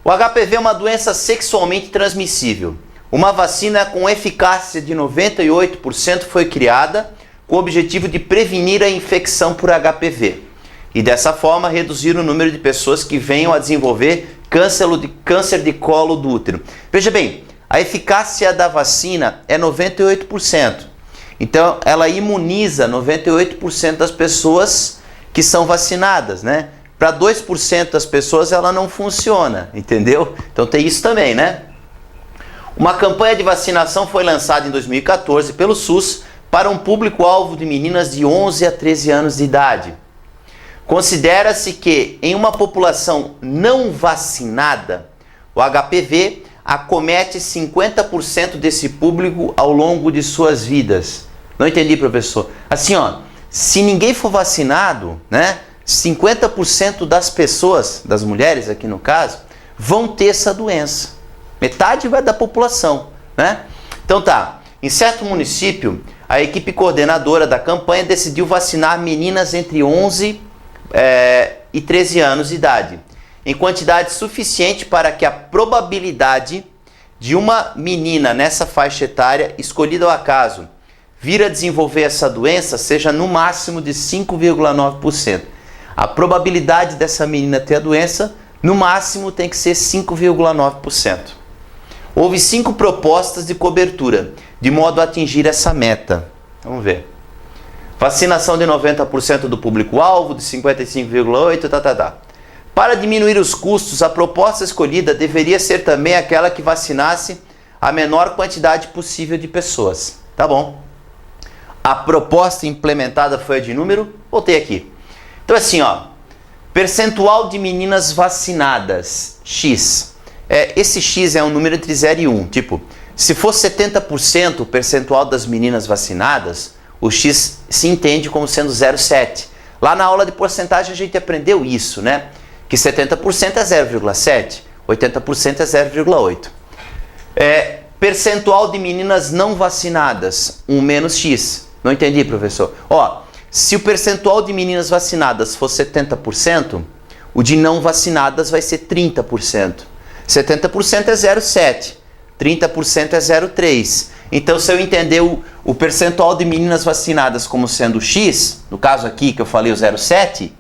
O HPV é uma doença sexualmente transmissível. Uma vacina com eficácia de 98% foi criada com o objetivo de prevenir a infecção por HPV e dessa forma reduzir o número de pessoas que venham a desenvolver câncer de colo do útero. Veja bem, a eficácia da vacina é 98%. Então ela imuniza 98% das pessoas que são vacinadas, né? Para 2% das pessoas ela não funciona, entendeu? Então tem isso também, né? Uma campanha de vacinação foi lançada em 2014 pelo SUS para um público-alvo de meninas de 11 a 13 anos de idade. Considera-se que em uma população não vacinada, o HPV acomete 50% desse público ao longo de suas vidas. Não entendi, professor. Assim, ó, se ninguém for vacinado, né, 50% das pessoas, das mulheres aqui no caso, vão ter essa doença. Metade vai da população, né? Então tá, em certo município, a equipe coordenadora da campanha decidiu vacinar meninas entre 11 e 13 anos de idade, em quantidade suficiente para que a probabilidade de uma menina nessa faixa etária, escolhida ao acaso, vir a desenvolver essa doença seja no máximo de 5,9%. A probabilidade dessa menina ter a doença, no máximo, tem que ser 5,9%. Houve 5 propostas de cobertura, de modo a atingir essa meta. Vamos ver. Vacinação de 90% do público-alvo, de 55,8%, Para diminuir os custos, a proposta escolhida deveria ser também aquela que vacinasse a menor quantidade possível de pessoas. Tá bom. A proposta implementada foi a de número, voltei aqui. Então assim, ó, percentual de meninas vacinadas, X. Esse X é um número entre 0 e 1. Tipo, se for 70% o percentual das meninas vacinadas, o X se entende como sendo 0,7. Lá na aula de porcentagem a gente aprendeu isso, né? Que 70% é 0,7, 80% é 0,8. Percentual de meninas não vacinadas, 1 menos X. Não entendi, professor. Ó, se o percentual de meninas vacinadas for 70%, o de não vacinadas vai ser 30%. 70% é 0,7, 30% é 0,3. Então, se eu entender o percentual de meninas vacinadas como sendo X, no caso aqui que eu falei o 0,7,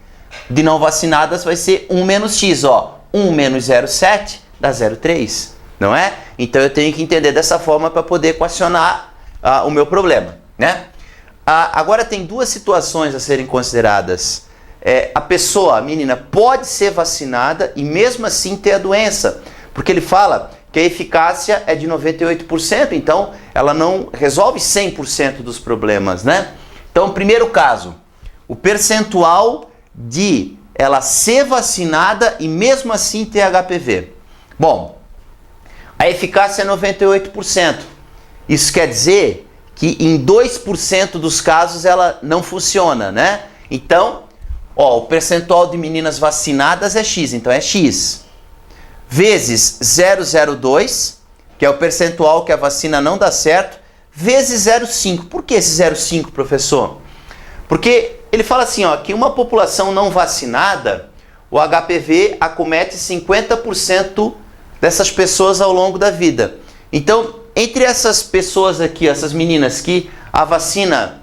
de não vacinadas vai ser 1 menos X, ó. 1 menos 0,7 dá 0,3, não é? Então, eu tenho que entender dessa forma para poder equacionar o meu problema, né? Agora, tem duas situações a serem consideradas. A pessoa, a menina, pode ser vacinada e mesmo assim ter a doença, porque ele fala que a eficácia é de 98%, então ela não resolve 100% dos problemas, né? Então, primeiro caso, o percentual de ela ser vacinada e mesmo assim ter HPV. Bom, a eficácia é 98%. Isso quer dizer que em 2% dos casos ela não funciona, né? Então, ó, o percentual de meninas vacinadas é X, então é X. Vezes 0,02, que é o percentual que a vacina não dá certo, vezes 0,5. Por que esse 0,5, professor? Porque ele fala assim, ó, que uma população não vacinada, o HPV acomete 50% dessas pessoas ao longo da vida. Então, entre essas pessoas aqui, essas meninas que a vacina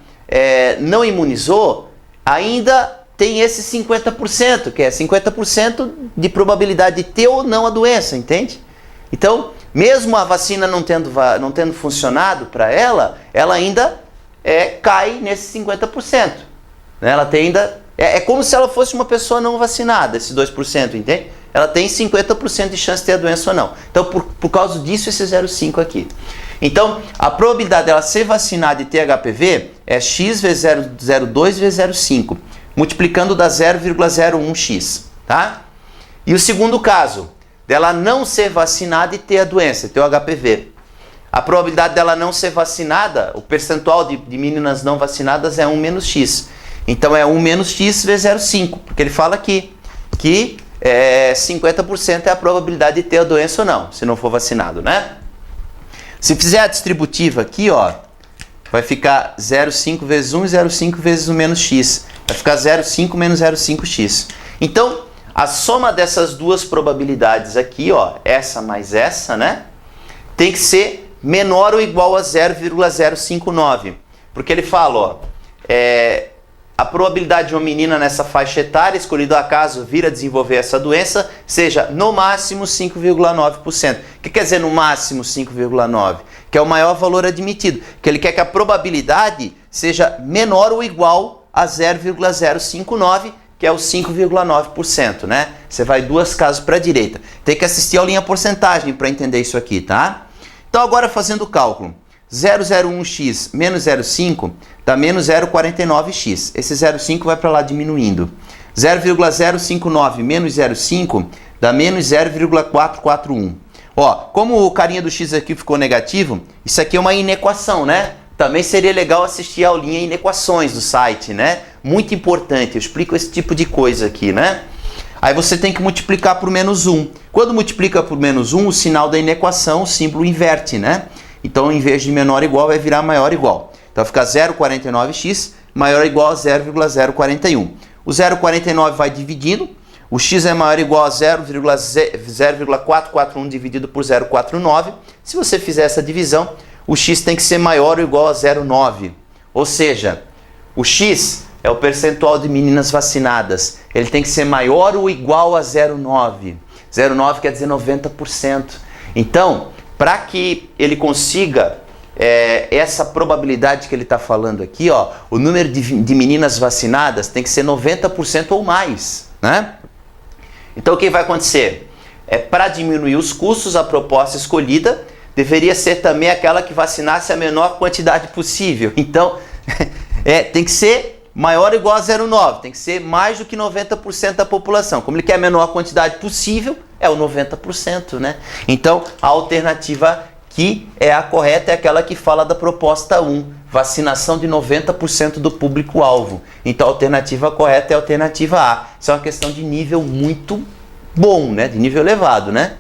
não imunizou, ainda tem esse 50%, que é 50% de probabilidade de ter ou não a doença, entende? Então, mesmo a vacina não tendo funcionado para ela ainda cai nesse 50%. Né? Ela tem ainda, é como se ela fosse uma pessoa não vacinada, esses 2%, entende? Ela tem 50% de chance de ter a doença ou não. Então, por causa disso, esse 0,5 aqui. Então, a probabilidade dela ser vacinada e ter HPV é X vezes 0,02 vezes 0,5. Multiplicando dá 0,01x, tá? E o segundo caso, dela não ser vacinada e ter a doença, ter o HPV. A probabilidade dela não ser vacinada, o percentual de meninas não vacinadas é 1 menos x. Então é 1 menos x vezes 0,5, porque ele fala aqui que 50% é a probabilidade de ter a doença ou não, se não for vacinado, né? Se fizer a distributiva aqui, ó, vai ficar 0,5 vezes 1 e 0,5 vezes 1 menos x. Vai ficar 0,5 menos 0,5x. Então, A soma dessas duas probabilidades aqui, ó, essa mais essa, né? Tem que ser menor ou igual a 0,059. Porque ele fala, ó, a probabilidade de uma menina nessa faixa etária, escolhido ao acaso, vir a desenvolver essa doença, seja no máximo 5,9%. O que quer dizer no máximo 5,9%? Que é o maior valor admitido. Que ele quer que a probabilidade seja menor ou igual a 0,059%, que é o 5,9%, né? Você vai duas casas para a direita. Tem que assistir a aulinha porcentagem para entender isso aqui, tá? Então agora fazendo o cálculo. 0,01x menos 0,5 dá menos 0,49x. Esse 0,5 vai para lá diminuindo. 0,059 menos 0,5 dá menos 0,441. Ó, como o carinha do x aqui ficou negativo, isso aqui é uma inequação, né? Também seria legal assistir a aulinha inequações do site, né? Muito importante, eu explico esse tipo de coisa aqui, né? Aí você tem que multiplicar por menos 1. Quando multiplica por menos 1, o sinal da inequação, o símbolo inverte, né? Então, em vez de menor ou igual, vai virar maior ou igual. Então, fica 0,49x maior ou igual a 0,041. O 0,49 vai dividindo. O x é maior ou igual a 0,441 dividido por 0,49. Se você fizer essa divisão, o x tem que ser maior ou igual a 0,9. Ou seja, o x é o percentual de meninas vacinadas. Ele tem que ser maior ou igual a 0,9. 0,9 quer dizer 90%. Então, para que ele consiga essa probabilidade que ele está falando aqui, ó, o número de meninas vacinadas tem que ser 90% ou mais, né? Então, o que vai acontecer? Para diminuir os custos, a proposta escolhida deveria ser também aquela que vacinasse a menor quantidade possível. Então, tem que ser maior ou igual a 0,9, tem que ser mais do que 90% da população. Como ele quer a menor quantidade possível, é o 90%, né? Então, a alternativa que é a correta é aquela que fala da proposta 1, vacinação de 90% do público-alvo. Então, a alternativa correta é a alternativa A. Isso é uma questão de nível muito bom, né? De nível elevado, né?